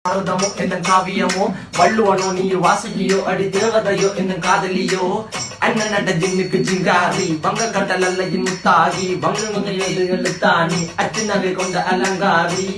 மருதமோ என்ன காவியமோ வள்ளுவனோ நீ வாசுகியோ அடி தேவதையோ என்ன காதலியோ அண்ணன் நட ஜின்னுக்கு ஜிங்காரி வங்க கடல் அல்லையின் முத்தாகி வங்க எழுத்தாணி அச்சு நகை கொண்ட அலங்காரி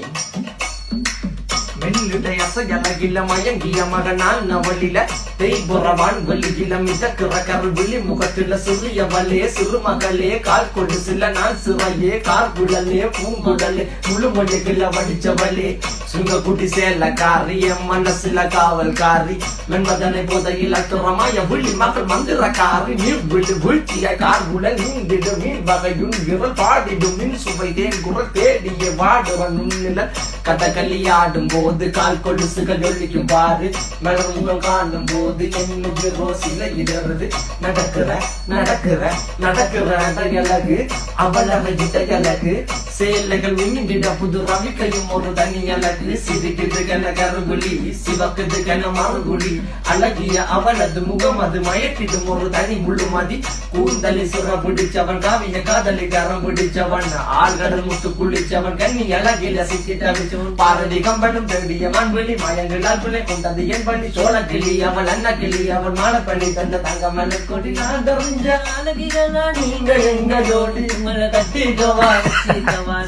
மெல்லுடைய அசையலகில மயங்கிய மகனான் நவளில தேய்புறவான் வலியில மிதக்கிற கருவிழி முகத்தில சிறியவளே சிறுமகளே கால் கொண்டு சில நாள் சிறையே கார்குழலே பூங்குழலே முழுமொழிகள வடிச்சவளே சுங்க குட்டி சேலக்காரி என் மனசுல காவல்காரி மென்பதனை போதையில் அத்துறமாய விழி மக்கள் மந்திரக்காரி நீர் விழு வீழ்ச்சிய கார்குழல் நீந்திடு மீன் வகையுன் விரல் பாடிடும் மின் சுவை தேன் குரல் தேடிய வாடுவன் நுண்ணில கதகளி ஆடும் போது கால் கொலுசுகள் ஒழிக்கும் பாரு மலர் முகம் காணும் போது என்னுடைய ரோசில இடறது நடக்கிற நடக்கிற நடக்கிற அழகு அவளவை இடையழகு சேலைகள் மின்னிட புது ரவிக்கையும் ஒரு தனி அழகு சிரிக்குது கன கருகுலி சிவக்குது கன மறுகுலி அழகிய அவளது முகம் அது மயக்கிடும் ஒரு தனி முழுமதி கூந்தலி சுர பிடிச்சவன் காவிய காதலி கரம் பிடிச்சவன் ஆழ்கடல் முத்து குளிச்சவன் கண்ணி அழகில சிக்கி தவிச்சவன் பாரதி கம்பனும் தேடிய மண்வெளி மயங்களால் பிள்ளை கொண்டது என் பண்ணி சோழ கிளி அவள் அண்ண கிளி அவள் மாலை பண்ணி தந்த தங்க மலர் கொடி நான் தெரிஞ்ச அழகிகளா நீங்க எங்க ஜோடி மலை கட்டிக்கவா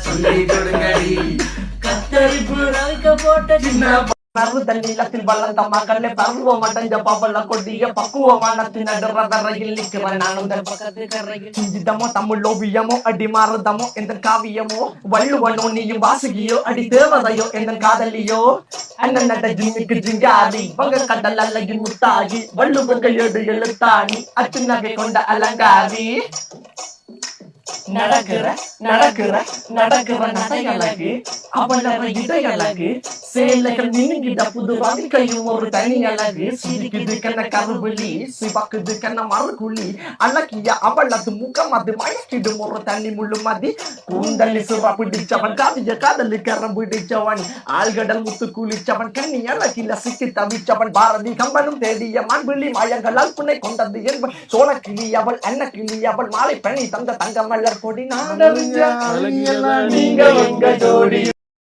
சொல்லி கொடுங்கடி கத்தரிப்பு ரவிக்க போட்ட சின்ன நிலத்தில் வளர்ந்த மகளே பருவம் அடைஞ்ச பவள கொடிய பக்குவமானத்தின் நடுறவரையில் நிற்கிற நானும் பக்கத்து கரையில் சிஞ்சிதமோ தமிழ் ஓவியமோ அடி மாறுதமோ எந்த காவியமோ வள்ளுவனோ நீயும் வாசுகியோ அடி தேவதையோ எந்த காதலியோ அண்ணன் நட ஜின்னுக்கு ஜிங்காரி வங்க கடல் அல்லையின் முத்தாகி வள்ளுவங்க ஏடு எழுத்தாணி அச்சு நகை கொண்ட அலங்காரி நடக்கிற நடக்கிற நடக்கிற நடையழகு அவளவை இடையழகு சேலைகள் மின்னிட புது ரவிக்கையும் ஒரு தனி அழகு சிரிக்குது கண்ண கருவிழி சிவக்குது கண்ண மறுகுழி அழகிய அவளது முகம் அது மயக்கிடும் ஒரு தனி முழுமதி கூந்தலி சுவா பிடிச்சவன் காவிய காதலி கரம் பிடிச்சவன் ஆழ்கடல் முத்து குளிச்சவன் கண்ணி அழகில சிக்கி தவிச்சவன் பாரதி கம்பனும் தேடிய மண்விழி மயங்களால் புனை கொண்டது என்பன் சோழ கிளி அவள் அன்ன கிளி அவள் மாலை பணி தந்த தங்க மலர் கொடி நான் நீங்க உங்க ஜோடி